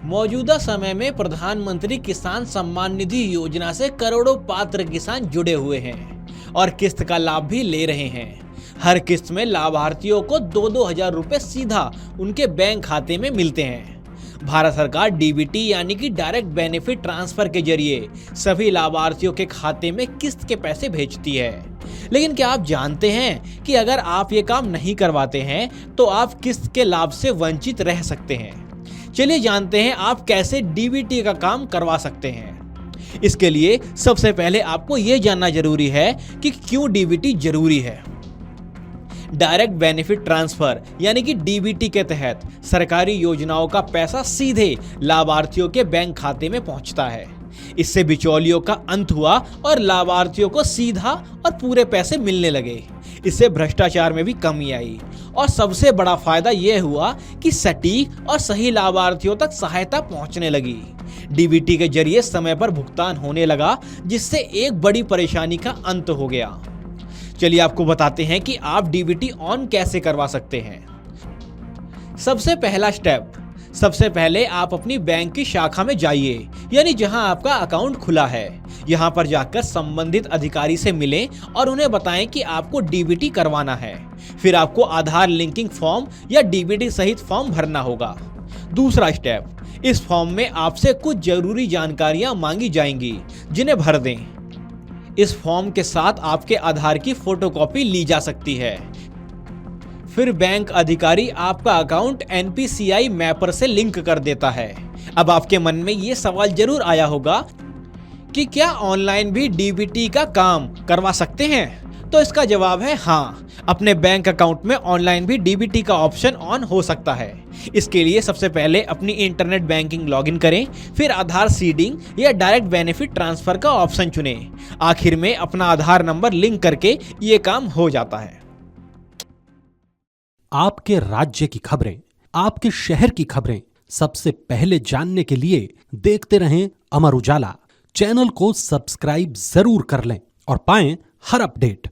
मौजूदा समय में प्रधानमंत्री किसान सम्मान निधि योजना से करोड़ों पात्र किसान जुड़े हुए हैं और किस्त का लाभ भी ले रहे हैं। हर किस्त में लाभार्थियों को 2-2 हजार रुपए सीधा उनके बैंक खाते में मिलते हैं। भारत सरकार डीबीटी यानी कि डायरेक्ट बेनिफिट ट्रांसफर के जरिए सभी लाभार्थियों के खाते में किस्त के पैसे भेजती है। लेकिन क्या आप जानते हैं कि अगर आप ये काम नहीं करवाते हैं तो आप किस्त के लाभ से वंचित रह सकते हैं। चलिए जानते हैं आप कैसे डीबीटी का काम करवा सकते हैं। इसके लिए सबसे पहले आपको यह जानना जरूरी है कि क्यों डीबीटी जरूरी है। डायरेक्ट बेनिफिट ट्रांसफर यानी कि डीबीटी के तहत सरकारी योजनाओं का पैसा सीधे लाभार्थियों के बैंक खाते में पहुंचता है। इससे बिचौलियों का अंत हुआ और लाभार्थियों को सीधा और पूरे पैसे मिलने लगे। इससे भ्रष्टाचार में भी कमी आई और सबसे बड़ा फायदा यह हुआ कि सटीक और सही लाभार्थियों तक सहायता पहुंचने लगी। डीबीटी के जरिए समय पर भुगतान होने लगा, जिससे एक बड़ी परेशानी का अंत हो गया। चलिए आपको बताते हैं कि आप डीबीटी ऑन कैसे करवा सकते हैं। सबसे पहला स्टेप, सबसे पहले आप अपनी बैंक की शाखा में जाइए, यानी जहां आपका अकाउंट खुला है। यहां पर जाकर संबंधित अधिकारी से मिलें और उन्हें बताएं कि आपको डीबीटी करवाना है। फिर आपको आधार लिंकिंग फॉर्म या डीबीटी सहित फॉर्म भरना होगा। दूसरा स्टेप, इस फॉर्म में आपसे कुछ जरूरी जानकारियां मांगी जाएंगी, जिन्हें भर दें। इस फॉर्म के साथ आपके आधार की फोटोकॉपी ली जा सकती है। फिर बैंक अधिकारी आपका अकाउंट एनपीसीआई मैपर से लिंक कर देता है। अब आपके मन में ये सवाल जरूर आया होगा कि क्या ऑनलाइन भी डीबीटी का काम करवा सकते हैं? तो इसका जवाब है हाँ, अपने बैंक अकाउंट में ऑनलाइन भी डीबीटी का ऑप्शन ऑन हो सकता है। इसके लिए सबसे पहले अपनी इंटरनेट बैंकिंग लॉगिन करें, फिर आधार सीडिंग या डायरेक्ट बेनिफिट ट्रांसफर का ऑप्शन चुनें। आखिर में अपना आधार नंबर लिंक करके ये काम हो जाता है। आपके राज्य की खबरें, आपके शहर की खबरें सबसे पहले जानने के लिए देखते रहें अमर उजाला। चैनल को सब्सक्राइब जरूर कर लें और पाएं हर अपडेट।